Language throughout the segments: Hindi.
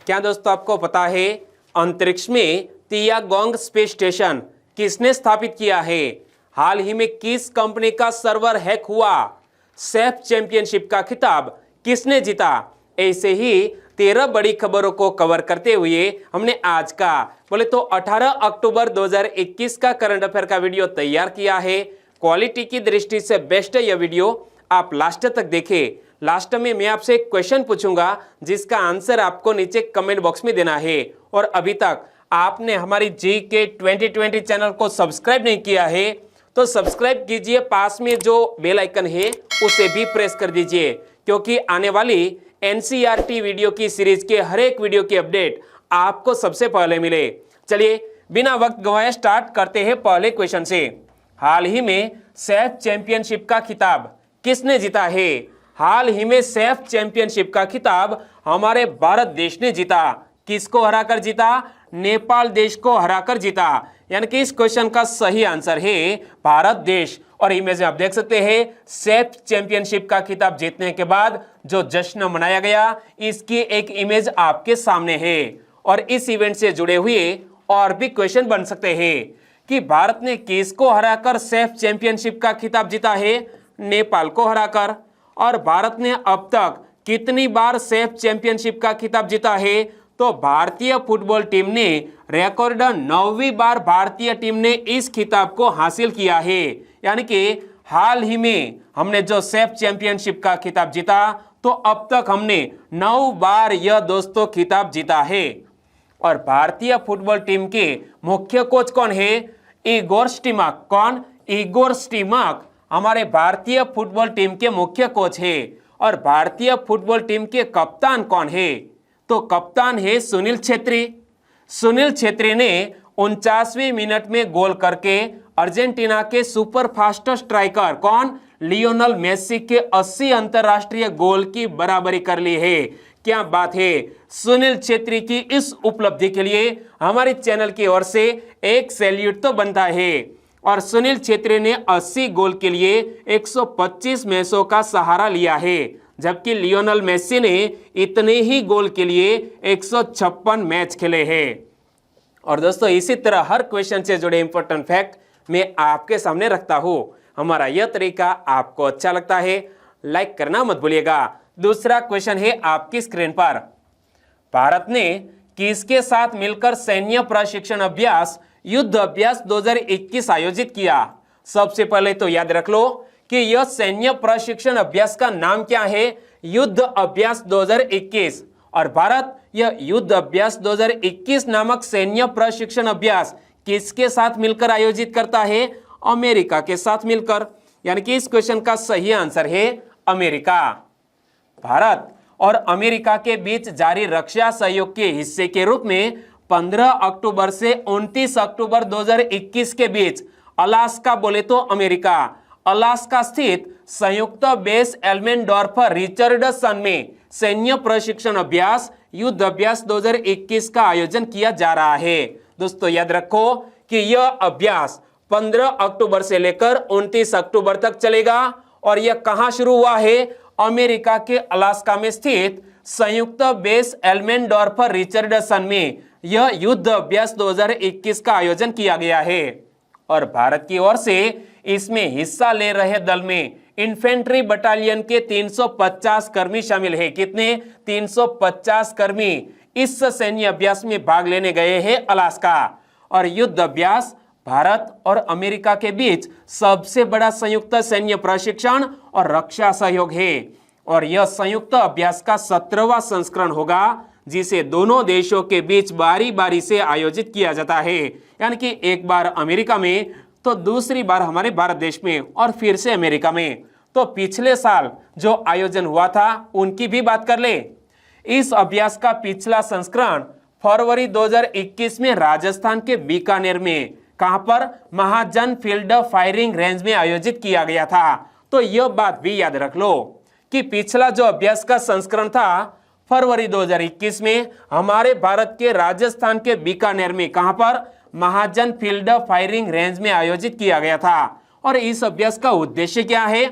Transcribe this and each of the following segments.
क्या दोस्तों आपको पता है अंतरिक्ष में तियांगोंग स्पेस स्टेशन किसने स्थापित किया है? हाल ही में किस कंपनी का सर्वर हैक हुआ? सेफ चैंपियनशिप का खिताब किसने जीता? ऐसे ही 13 बड़ी खबरों को कवर करते हुए हमने आज का बोले तो 18 अक्टूबर 2021 का करंट अफेयर का वीडियो तैयार किया है। क्वालिटी की दृष्टि से बेस्ट है यह वीडियो, आप लास्ट तक देखें। लास्ट में मैं आपसे एक क्वेश्चन पूछूंगा जिसका आंसर आपको नीचे कमेंट बॉक्स में देना है। और अभी तक आपने हमारी जीके 2020 चैनल को सब्सक्राइब नहीं किया है तो सब्सक्राइब कीजिए, पास में जो बेल आइकन है उसे भी प्रेस कर दीजिए, क्योंकि आने वाली एनसीईआरटी वीडियो की सीरीज के हर एक वीडियो की अपडेट आपको सबसे पहले मिले। चलिए बिना वक्त गवाए स्टार्ट करते हैं पहले क्वेश्चन से। हाल ही में सेफ चैंपियनशिप का खिताब किसने जीता है? हाल ही में सेफ चैंपियनशिप का खिताब हमारे भारत देश ने जीता। किसको हराकर जीता? नेपाल देश को हराकर जीता। यानी कि इस क्वेश्चन का सही आंसर है भारत देश। और इमेज में आप देख सकते हैं सेफ चैंपियनशिप का खिताब जीतने के बाद जो जश्न मनाया गया, इसकी एक इमेज आपके सामने है। और इस इवेंट से जुड़े हुए और भी क्वेश्चन बन सकते हैं कि भारत ने किसको हराकर सेफ चैंपियनशिप का खिताब जीता है? नेपाल को हराकर। और भारत ने अब तक कितनी बार सेफ चैंपियनशिप का खिताब जीता है? तो भारतीय फुटबॉल टीम ने रिकॉर्ड 9वीं बार भारतीय टीम ने इस खिताब को हासिल किया है। यानी कि हाल ही में हमने जो सेफ चैंपियनशिप का खिताब जीता तो अब तक हमने 9 बार यह दोस्तों खिताब जीता है। और भारतीय फुटबॉल टीम के मुख्य कोच कौन है? इगोर स्टिमाक। कौन? इगोर स्टिमाक हमारे भारतीय फुटबॉल टीम के मुख्य कोच है। और भारतीय फुटबॉल टीम के कप्तान कौन है? तो कप्तान है सुनील छेत्री। सुनील छेत्री ने 49वें मिनट में गोल करके अर्जेंटीना के सुपर फास्ट स्ट्राइकर कौन? लियोनेल मेसी के 80 अंतरराष्ट्रीय गोल की बराबरी कर ली है। क्या बात है! सुनील छेत्री की इस उपलब्धि के लिए हमारे चैनल की ओर से एक सैल्यूट तो बनता है। और सुनील छेत्री ने 80 गोल के लिए 125 मैचों का सहारा लिया है, जबकि लियोनेल मेसी ने इतने ही गोल के लिए 156 मैच खेले हैं। और दोस्तों इसी तरह हर क्वेश्चन से जुड़े इंपॉर्टेंट फैक्ट मैं आपके सामने रखता हूं। हमारा यह तरीका आपको अच्छा लगता है, लाइक करना मत भूलिएगा। दूसरा क्वेश्चन है आपकी स्क्रीन पर। भारत ने किसके साथ मिलकर सैन्य प्रशिक्षण अभ्यास युद्ध अभ्यास 2021 आयोजित किया? सबसे पहले तो याद रख लो कि यह सैन्य प्रशिक्षण अभ्यास का नाम क्या है? युद्ध अभ्यास 2021। और भारत यह युद्ध अभ्यास 2021 नामक सैन्य प्रशिक्षण अभ्यास किसके साथ मिलकर आयोजित करता है? अमेरिका के साथ मिलकर। यानी कि इस क्वेश्चन का सही आंसर है अमेरिका। भारत और अमेरिका के बीच जारी रक्षा सहयोग के हिस्से के रूप में 15 अक्टूबर से 29 अक्टूबर 2021 के बीच अलास्का बोले तो अमेरिका, अलास्का स्थित संयुक्त बेस एल्मेंडोर्फ रिचर्डसन में सैन्य प्रशिक्षण अभ्यास युद्ध अभ्यास 2021 का आयोजन किया जा रहा है। दोस्तों याद रखो कि यह अभ्यास 15 अक्टूबर से लेकर 29 अक्टूबर तक चलेगा। और यह कहां शुरू हुआ है? अमेरिका के अलास्का में स्थित संयुक्त बेस एल्मेंडोर्फ रिचर्डसन में यह युद्ध अभ्यास 2021 का आयोजन किया गया है। और भारत की ओर से इसमें हिस्सा ले रहे दल में इन्फेंट्री बटालियन के 350 कर्मी शामिल है। कितने? 350 कर्मी इस सैन्य अभ्यास में भाग लेने गए हैं अलास्का। और युद्ध अभ्यास भारत और अमेरिका के बीच सबसे बड़ा संयुक्त सैन्य प्रशिक्षण और रक्षा सहयोग है। और यह संयुक्त अभ्यास का 17वां संस्करण होगा, जिसे दोनों देशों के बीच बारी बारी से आयोजित किया जाता है। यानी कि एक बार अमेरिका में तो दूसरी बार हमारे भारत देश में और फिर से अमेरिका में। तो पिछले साल जो आयोजन हुआ था उनकी भी बात कर ले। इस अभ्यास का पिछला संस्करण फरवरी 2021 में राजस्थान के बीकानेर में, कहां पर? महाजन फील्ड फायरिंग रेंज में आयोजित किया गया था। तो यह बात भी याद रख लो कि पिछला जो अभ्यास का संस्करण था फरवरी 2021 में हमारे भारत के राजस्थान के बीकानेर में, कहां पर? महाजन फील्ड फायरिंग रेंज में आयोजित किया गया था। और इस अभ्यास का उद्देश्य क्या है?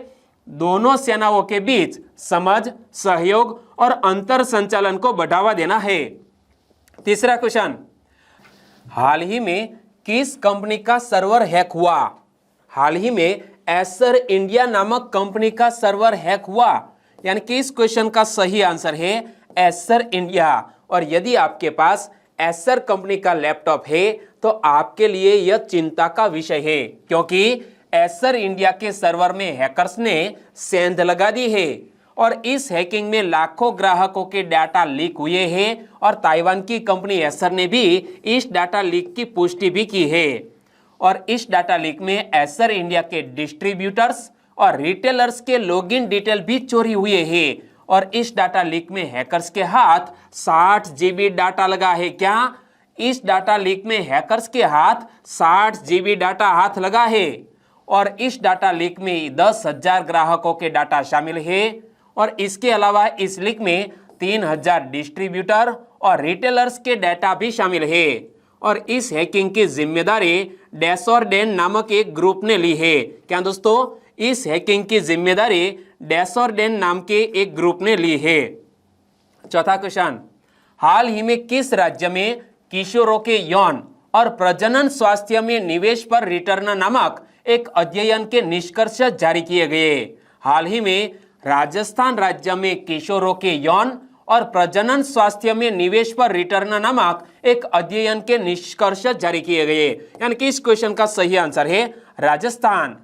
दोनों सेनाओं के बीच समझ, सहयोग और अंतर संचालन को बढ़ावा देना है। तीसरा क्वेश्चन, हाल ही में किस कंपनी का सर्वर हैक हुआ? हाल ही में एसर इंडिया नामक कंपनी का सर्वर हैक हुआ, यानी कि इस क्वेश्चन का सही आंसर है एसर इंडिया। और यदि आपके पास एसर कंपनी का लैपटॉप है तो आपके लिए यह चिंता का विषय है, क्योंकि एसर इंडिया के सर्वर में हैकर्स ने सेंध लगा दी है और इस हैकिंग में लाखों ग्राहकों के डाटा लीक हुए हैं और ताइवान की कंपनी एसर ने भी इस डाटा लीक की पुष्टि भी की है। और इस डाटा लीक में एसर इंडिया के डिस्ट्रीब्यूटर्स और रिटेलर्स के लॉगिन डिटेल भी चोरी हुए हैं और इस डाटा लीक में हैकर्स के हाथ 60 GB डाटा लगा है। क्या इस डाटा लीक में हैकर्स के हाथ 60 GB डाटा हाथ लगा है? और इस डाटा लीक में 10,000 ग्राहकों के डाटा शामिल है और इसके अलावा इस लीक में 3,000 डिस्ट्रीब्यूटर और रिटेलर्स के डाटा भी शामिल है। और इस हैकिंग की जिम्मेदारी डेसोर्डेन नामक एक ग्रुप ने ली है। क्या दोस्तों? इस हैकिंग की जिम्मेदारी डेसोर्डेन नाम के एक ग्रुप ने ली है। चौथा क्वेश्चन, हाल ही में किस राज्य में किशोरों के यौन और प्रजनन स्वास्थ्य में निवेश पर रिटर्न नामक एक अध्ययन के निष्कर्ष जारी किए गए? हाल ही में राजस्थान राज्य में किशोरों के यौन और प्रजनन स्वास्थ्य में निवेश पर रिटर्न नामक एक अध्ययन के निष्कर्ष जारी किए गए, यानी कि इस क्वेश्चन का सही आंसर है राजस्थान।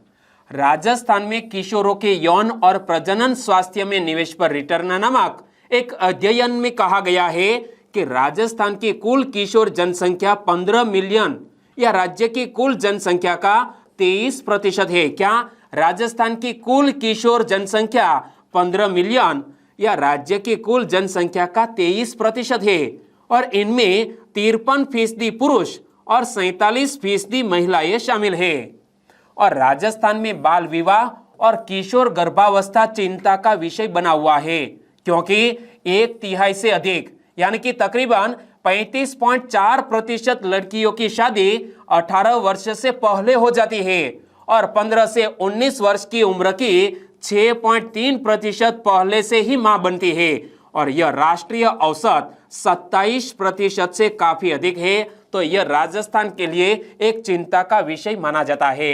राजस्थान में किशोरों के यौन और प्रजनन स्वास्थ्य में निवेश पर रिटर्न नामक एक अध्ययन में कहा गया है कि राजस्थान की कुल किशोर जनसंख्या 15 मिलियन या राज्य की कुल जनसंख्या का 23% है। क्या राजस्थान की कुल किशोर जनसंख्या 15 मिलियन या राज्य की कुल जनसंख्या का 23% है? और इनमें 53% पुरुष और 47% महिलाएं शामिल है। और राजस्थान में बाल विवाह और किशोर गर्भावस्था चिंता का विषय बना हुआ है, क्योंकि 1/3 से अधिक यानी कि तकरीबन 35.4% लड़कियों की शादी 18 वर्ष से पहले हो जाती है और 15 से 19 वर्ष की उम्र की 6.3% पहले से ही मां बनती है और यह राष्ट्रीय औसत 27% से काफी अधिक है। तो यह राजस्थान के लिए एक चिंता का विषय माना जाता है।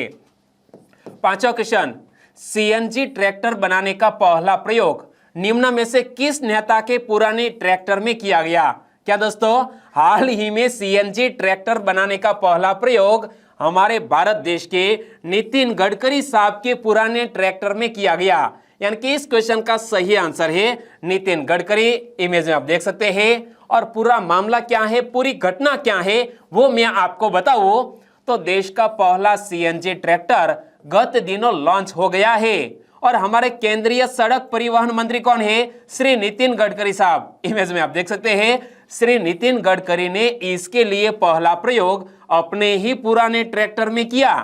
पांचवा क्वेश्चन, सीएनजी ट्रैक्टर बनाने का पहला प्रयोग निम्न में से किस नेता के पुराने ट्रैक्टर में किया गया? क्या दोस्तों? हाल ही में सीएनजी ट्रैक्टर बनाने का पहला प्रयोग हमारे भारत देश के नितिन गडकरी साहब के पुराने ट्रैक्टर में किया गया, यानी कि इस क्वेश्चन का सही आंसर है नितिन गडकरी। इमेज में आप देख सकते हैं। और पूरा मामला क्या है, पूरी घटना क्या है, वो मैं आपको बताऊं तो देश का पहला सीएनजी ट्रैक्टर गत दिनों लॉन्च हो गया है और हमारे केंद्रीय सड़क परिवहन मंत्री कौन है? श्री नितिन गडकरी साहब। इमेज में आप देख सकते हैं श्री नितिन गडकरी ने इसके लिए पहला प्रयोग अपने ही पुराने ट्रैक्टर में किया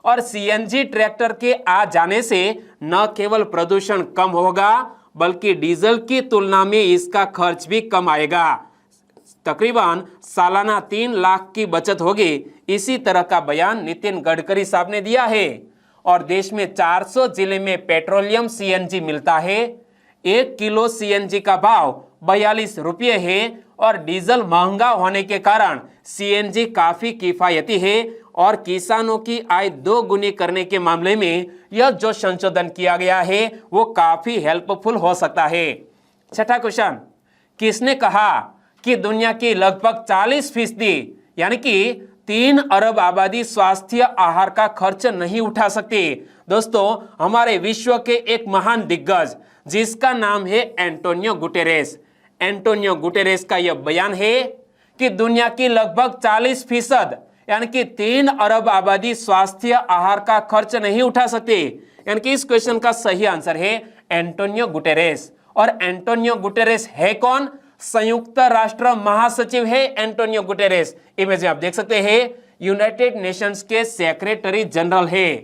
और सीएनजी ट्रैक्टर के आ जाने से न केवल प्रदूषण कम होगा बल्कि डीजल की तुलना में इसका खर्च भी कम आएगा। तकरीबन सालाना 3 लाख की बचत होगी। इसी तरह का बयान नितिन गडकरी साहब ने दिया है। और देश में 400 जिले में पेट्रोलियम सीएनजी मिलता है। 1 किलो सीएनजी का भाव 42 रुपये है और डीजल महंगा होने के कारण सीएनजी काफी किफायती है और किसानों की आय 2 गुनी करने के मामले में यह जो संशोधन किया गया है वो काफी हेल्पफुल हो सकता है। छठा क्वेश्चन, किसने कहा कि दुनिया की लगभग 40% यानी कि 3 अरब आबादी स्वास्थ्य आहार का खर्च नहीं उठा सकती? दोस्तों, हमारे विश्व के एक महान दिग्गज जिसका नाम है एंटोनियो गुटेरेस। एंटोनियो गुटेरेस का यह बयान है कि दुनिया की लगभग 40% यानी कि 3 अरब आबादी स्वास्थ्य आहार का खर्च नहीं उठा सकती, यानी कि इस क्वेश्चन का सही आंसर है एंटोनियो गुटेरेस। और एंटोनियो गुटेरेस है कौन? संयुक्त राष्ट्र महासचिव है एंटोनियो गुटेरेस। इमेज में आप देख सकते हैं यूनाइटेड नेशंस के सेक्रेटरी जनरल है।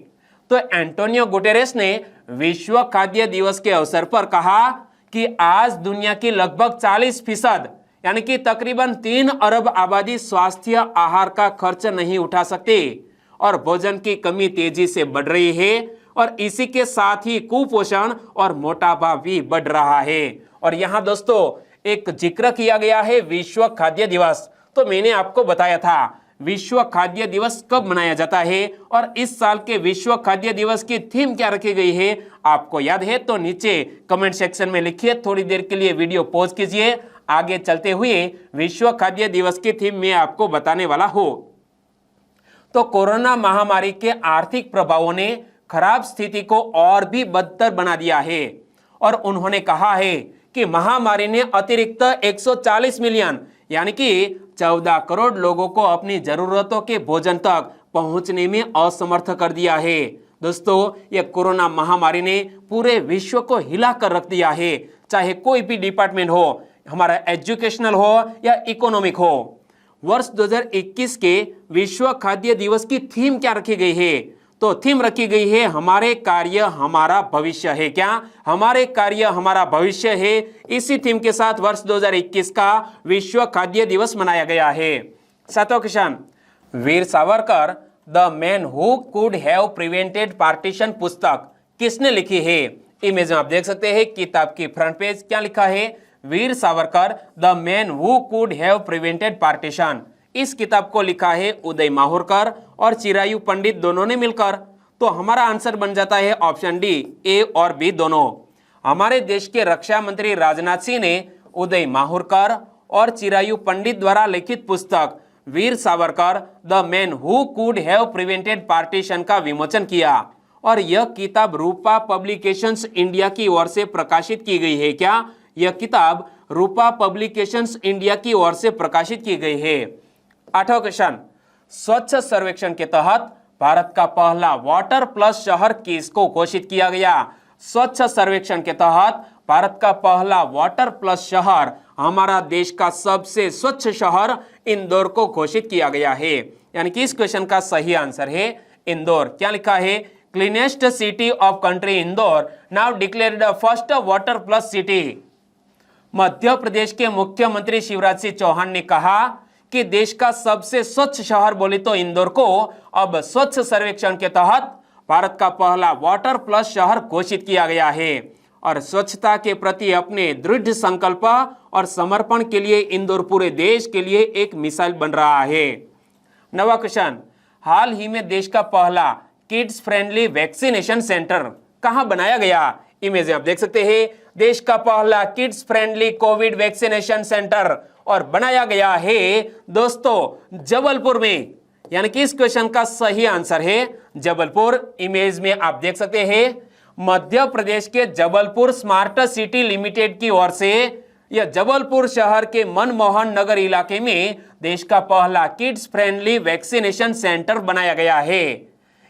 तो एंटोनियो गुटेरेस ने विश्व खाद्य दिवस के अवसर पर कहा कि आज दुनिया की लगभग 40% यानी कि तकरीबन 3 अरब आबादी स्वास्थ्य आहार का खर्च नहीं उठा सकती और भोजन की कमी तेजी से बढ़ रही है और इसी के साथ ही कुपोषण और मोटापा भी बढ़ रहा है। और यहाँ दोस्तों एक जिक्र किया गया है विश्व खाद्य दिवस, तो मैंने आपको बताया था विश्व खाद्य दिवस कब मनाया जाता है और इस साल के विश्व खाद्य दिवस की थीम क्या रखी गई है, आपको याद है तो नीचे कमेंट सेक्शन में लिखिए। थोड़ी देर के लिए वीडियो पॉज कीजिए, आगे चलते हुए विश्व खाद्य दिवस की थीम मैं आपको बताने वाला हूं। तो कोरोना महामारी के आर्थिक प्रभावों ने खराब स्थिति को और भी बदतर बना दिया है और उन्होंने कहा है कि महामारी ने अतिरिक्त 140 मिलियन यानी कि 14 करोड़ लोगों को अपनी जरूरतों के भोजन तक पहुंचने में असमर्थ कर दिया है। दोस्तों, यह कोरोना महामारी ने पूरे विश्व को हिला कर रख दिया है, चाहे कोई भी डिपार्टमेंट हो, हमारा एजुकेशनल हो या इकोनॉमिक हो। वर्ष 2021 के विश्व खाद्य दिवस की थीम क्या रखी गई है? तो थीम रखी गई है हमारे कार्य हमारा भविष्य है। क्या? हमारे कार्य हमारा भविष्य है। इसी थीम के साथ वर्ष 2021 का विश्व खाद्य दिवस मनाया गया है। सातवां question, Veer Savarkar the man who could have prevented partition पुस्तक किसने लिखी है? इमेज में आप देख सकते हैं किताब की फ्रंट पेज क्या लिखा है, Veer Savarkar the man who could have prevented partition. इस किताब को लिखा है उदय माहुरकर और चिरायु पंडित दोनों ने मिलकर। तो हमारा आंसर बन जाता है ऑप्शन डी, ए और बी दोनों। हमारे देश के रक्षा मंत्री राजनाथ सिंह ने उदय माहुरकर और चिरायु पंडित द्वारा लिखित पुस्तक Veer Savarkar the man who could have prevented partition का विमोचन किया और यह किताब रूपा पब्लिकेशंस इंडिया की ओर से प्रकाशित की गई है। क्या? यह किताब रूपा पब्लिकेशंस इंडिया की ओर से प्रकाशित की गई है। आठवां क्वेश्चन, स्वच्छ सर्वेक्षण के तहत भारत का पहला वाटर प्लस शहर किसको घोषित किया गया? स्वच्छ सर्वेक्षण के तहत भारत का पहला वाटर प्लस शहर, हमारा देश का सबसे स्वच्छ शहर इंदौर को घोषित किया गया है। यानी कि इस क्वेश्चन का सही आंसर है इंदौर। क्या लिखा है? Cleanest city of country Indore now declared first water plus city. Madhya Pradesh के मुख्यमंत्री शिवराज सिंह चौहान ने कहा कि देश का सबसे स्वच्छ शहर बोले तो इंदौर को अब स्वच्छ सर्वेक्षण के तहत भारत का पहला वाटर प्लस शहर घोषित किया गया है और स्वच्छता के प्रति अपने दृढ़ संकल्प और समर्पण के लिए इंदौर पूरे देश के लिए एक मिसाल बन रहा है। नवा क्वेश्चन, हाल ही में देश का पहला किड्स फ्रेंडली वैक्सीनेशन सेंटर कहां बनाया गया? इमेज आप देख सकते हैं, देश का पहला kids friendly Covid vaccination centre और बनाया गया है दोस्तों जबलपुर में। यानी कि इस क्वेश्चन का सही आंसर है जबलपुर। इमेज में आप देख सकते हैं मध्य प्रदेश के जबलपुर स्मार्ट सिटी लिमिटेड की ओर से यह जबलपुर शहर के मनमोहन नगर इलाके में देश का पहला किड्स फ्रेंडली वैक्सीनेशन सेंटर बनाया गया है।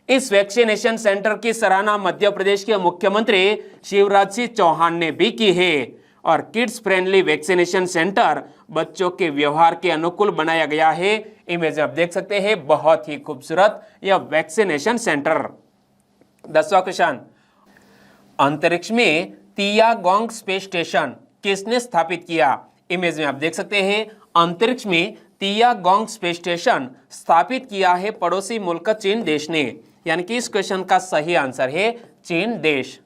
इस वैक्सीनेशन सेंटर की सराहना मध्य प्रदेश के मुख्यमंत्री शिवराज सिंह चौहान ने भी की है और किड्स फ्रेंडली वैक्सीनेशन सेंटर बच्चों के व्यवहार के अनुकूल बनाया गया है। इमेज आप देख सकते हैं, बहुत ही खूबसूरत यह वैक्सीनेशन सेंटर। 10वां क्वेश्चन, अंतरिक्ष में तियागोंग स्पेस स्टेशन किसने स्थापित किया? इमेज में आप देख सकते हैं अंतरिक्ष में तियागोंग स्पेस स्टेशन स्थापित किया है पड़ोसी मुल्क चीन देश ने। यानी कि इस क्वेश्चन का सही आंसर है चीन देश।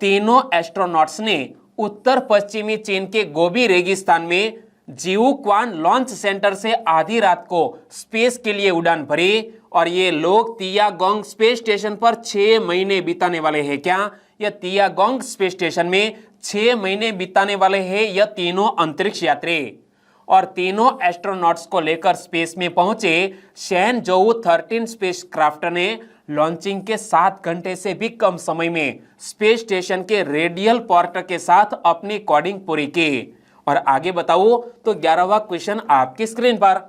तीनों एस्ट्रोनॉट्स ने उत्तर पश्चिमी चीन के गोबी रेगिस्तान में जिवुक्वान लॉन्च सेंटर से आधी रात को स्पेस के लिए उड़ान भरी और ये लोग तियागोंग स्पेस स्टेशन पर 6 महीने बिताने वाले हैं। क्या? यह तियागोंग स्पेस स्टेशन में 6 महीने बिताने वाले हैं यह तीनों अंतरिक्ष यात्री। और तीनों एस्ट्रोनॉट्स को लेकर स्पेस में पहुंचे शैनज़ोउ 13 स्पेसक्राफ्ट ने लॉन्चिंग के 7 घंटे से भी कम समय में स्पेस स्टेशन के रेडियल पोर्ट के साथ अपनी कोडिंग पूरी की। और आगे बताओ तो 11वां क्वेश्चन आपकी स्क्रीन पर।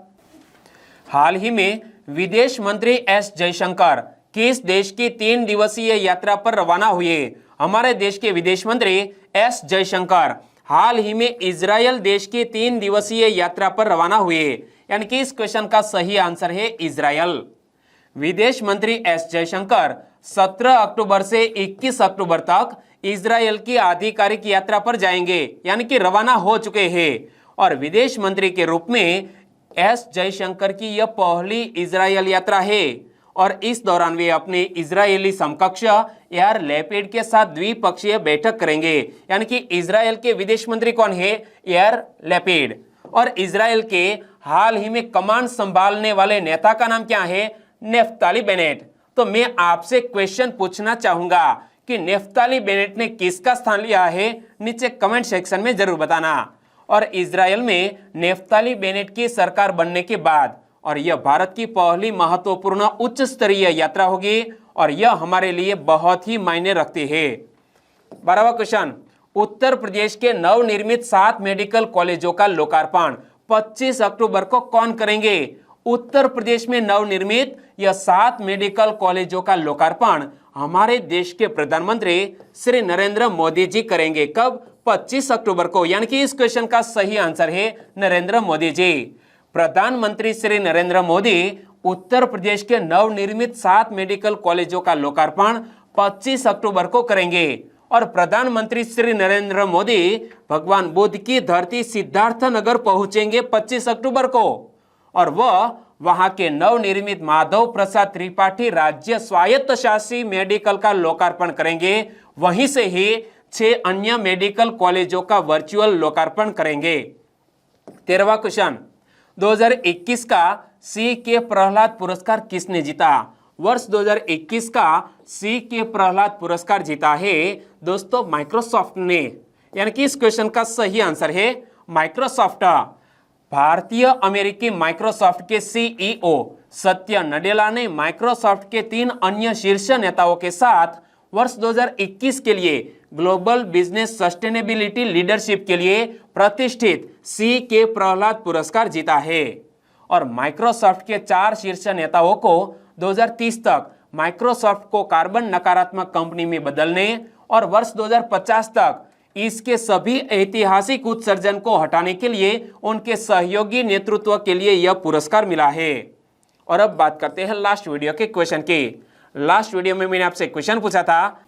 हाल ही में विदेश मंत्री एस जयशंकर किस देश की 3 दिवसीय यात्रा पर रवाना हुए? हमारे देश के विदेश मंत्री एस जयशंकर हाल ही में इजराइल देश की 3 दिवसीय यात्रा पर रवाना हुए। यानी कि इस क्वेश्चन का सही आंसर है इजराइल। विदेश मंत्री एस जयशंकर 17 अक्टूबर से 21 अक्टूबर तक इजराइल की आधिकारिक यात्रा पर जाएंगे, यानी कि रवाना हो चुके हैं। और विदेश मंत्री के रूप में एस जयशंकर की यह पहली इजराइल यात्रा है और इस दौरान वे अपने इजरायली समकक्ष यार लैपिड के साथ द्विपक्षीय बैठक करेंगे। यानी कि इजराइल के विदेश मंत्री कौन है? यार लैपिड। और इजराइल के हाल ही में कमान संभालने वाले नेता का नाम क्या है? Naftali Bennett. तो मैं आपसे क्वेश्चन पूछना चाहूंगा कि नेफ्ताली बेनेट ने किसका स्थान लिया है? नीचे कमेंट सेक्शन में जरूर बताना। और इजराइल में नेफ्ताली बेनेट की सरकार बनने के बाद और यह भारत की पहली महत्वपूर्ण उच्च स्तरीय यात्रा होगी और यह हमारे लिए बहुत ही मायने रखती है। 12वां क्वेश्चन, उत्तर प्रदेश के नवनिर्मित 7 मेडिकल कॉलेजों का लोकार्पण 25 अक्टूबर को कौन करेंगे? उत्तर प्रदेश में नवनिर्मित यह 7 मेडिकल कॉलेजों का लोकार्पण हमारे देश के प्रधानमंत्री श्री नरेंद्र मोदी जी करेंगे। कब? 25 अक्टूबर को। यानी कि इस क्वेश्चन का सही आंसर है नरेंद्र मोदी जी। प्रधानमंत्री श्री नरेंद्र मोदी उत्तर प्रदेश के नवनिर्मित 7 मेडिकल कॉलेजों का लोकार्पण 25 अक्टूबर को करेंगे। और प्रधानमंत्री श्री नरेंद्र मोदी भगवान बुद्ध की धरती सिद्धार्थनगर पहुंचेंगे 25 अक्टूबर को और वह वहां के नवनिर्मित माधव प्रसाद त्रिपाठी राज्य स्वायत्त शासी मेडिकल का लोकार्पण करेंगे। वहीं से ही 6 अन्य मेडिकल कॉलेजों का वर्चुअल लोकार्पण करेंगे। 13वां क्वेश्चन, 2021 का सी के प्रहलाद पुरस्कार किसने जीता? वर्ष 2021 का सी के प्रहलाद पुरस्कार जीता है दोस्तों माइक्रोसॉफ्ट ने। यानी कि इस क्वेश्चन का सही आंसर है माइक्रोसॉफ्ट। भारतीय अमेरिकी माइक्रोसॉफ्ट के सीईओ सत्य नडेला ने माइक्रोसॉफ्ट के 3 अन्य शीर्ष नेताओं के साथ वर्ष 2021 के लिए ग्लोबल बिजनेस सस्टेनेबिलिटी लीडरशिप के लिए प्रतिष्ठित सी के प्रहलाद पुरस्कार जीता है। और माइक्रोसॉफ्ट के 4 शीर्ष नेताओं को 2030 तक माइक्रोसॉफ्ट को कार्बन नकारात्मक कंपनी में बदलने और वर्ष 2050 तक इसके सभी ऐतिहासिक उत्सर्जन को हटाने के लिए उनके सहयोगी नेतृत्व के लिए यह पुरस्कार मिला है। और अब बात करते हैं लास्ट वीडियो के क्वेश्चन की। लास्ट वीडियो में मैंने आपसे क्वेश्चन पूछा था,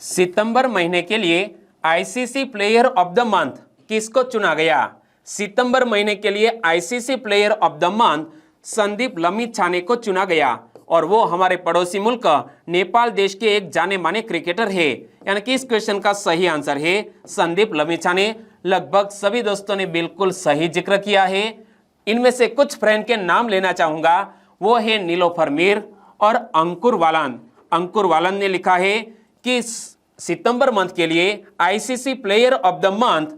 सितंबर महीने के लिए ICC player of the month किसको चुना गया? सितंबर महीने के लिए ICC player of the month Sandeep Lamichhane को चुना गया और वो हमारे पड़ोसी मुल्क नेपाल देश के एक जाने माने क्रिकेटर है। यानी कि इस क्वेश्चन का सही आंसर है संदीप लमिछाने। लगभग सभी दोस्तों ने बिल्कुल सही जिक्र किया है। इनमें से कुछ फ्रेंड के नाम लेना चाहूंगा, वो है नीलोफर मीर और अंकुर वालन। अंकुर वालन ने लिखा है कि सितंबर मंथ के लिए ICC player of the month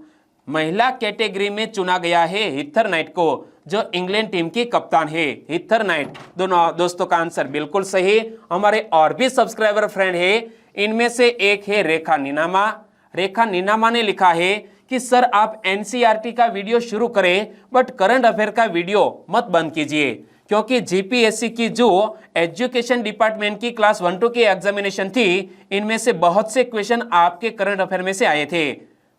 महिला कैटेगरी में चुना गया है हीथर नाइट को, जो इंग्लैंड टीम की कप्तान है। Heather Knight. दोनों दोस्तों का आंसर बिल्कुल सही। हमारे और भी सब्सक्राइबर फ्रेंड है, इनमें से एक है रेखा नीनामा। रेखा नीनामा ने लिखा है कि सर आप एनसीईआरटी का वीडियो शुरू करें बट करंट अफेयर का वीडियो मत बंद कीजिए, क्योंकि जीपीएससी की जो एजुकेशन डिपार्टमेंट की क्लास 1-2 की एग्जामिनेशन थी, इनमें से बहुत से क्वेश्चन आपके करंट अफेयर में से आए थे।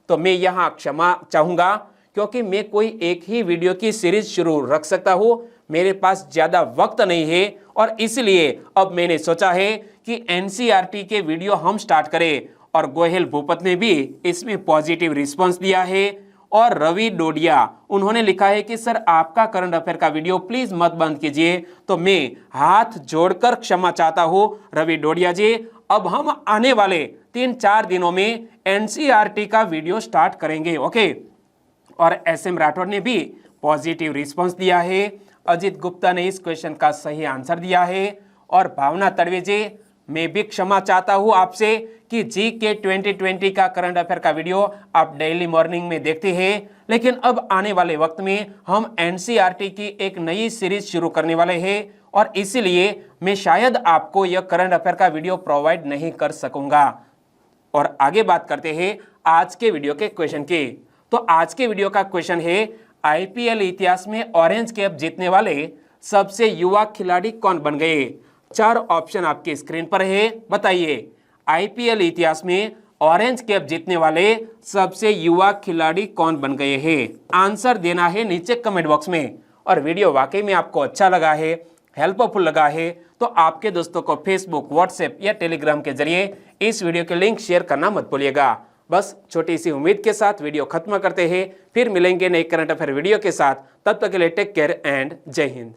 तो मैं यहाँ क्षमा चाहूंगा, क्योंकि मैं कोई एक ही वीडियो की सीरीज शुरू रख सकता हूँ, मेरे पास ज्यादा वक्त नहीं है और इसलिए अब मैंने सोचा है कि एनसीईआरटी के वीडियो हम स्टार्ट करें। और गोयल भूपत ने भी इसमें पॉजिटिव रिस्पांस दिया है। और रवि डोडिया, उन्होंने लिखा है कि सर आपका करंट अफेयर का वीडियो प्लीज मत बंद कीजिए। तो मैं हाथ जोड़कर क्षमा चाहता हूं रवि डोडिया जी। अब हम आने वाले 3-4 दिनों में एनसीईआरटी का वीडियो स्टार्ट करेंगे, ओके। और एसएम राठौड़ ने भी पॉजिटिव रिस्पांस दिया है। अजित गुप्ता ने इस क्वेश्चन का सही आंसर दिया है। और भावना तड़वे जी, मैं भी क्षमा चाहता हूं आपसे कि जीके 2020 का करंट अफेयर का वीडियो आप डेली मॉर्निंग में देखते हैं, लेकिन अब आने वाले वक्त में हम एनसीईआरटी की एक नई सीरीज शुरू करने वाले हैं और इसीलिए मैं शायद आपको यह करंट अफेयर का वीडियो प्रोवाइड नहीं कर सकूंगा। और आगे बात करते हैं आज के वीडियो के क्वेश्चन की। तो आज के वीडियो का क्वेश्चन है, आईपीएल इतिहास में ऑरेंज कैप जीतने वाले सबसे युवा खिलाड़ी कौन बन गए? 4 ऑप्शन आपकी स्क्रीन पर है, बताइए आईपीएल इतिहास में ऑरेंज कैप जीतने वाले सबसे युवा खिलाड़ी कौन बन गए हैं? आंसर देना है नीचे कमेंट बॉक्स में। और वीडियो वाकई में आपको अच्छा लगा है, हेल्पफुल लगा है, तो आपके दोस्तों को फेसबुक, व्हाट्सएप या टेलीग्राम के जरिए इस वीडियो के लिंक शेयर करना मत भूलिएगा। बस छोटी सी उम्मीद के साथ वीडियो खत्म करते हैं, फिर मिलेंगे नए करंट अफेयर वीडियो के साथ। तब तक के लिए टेक केयर एंड जय हिंद।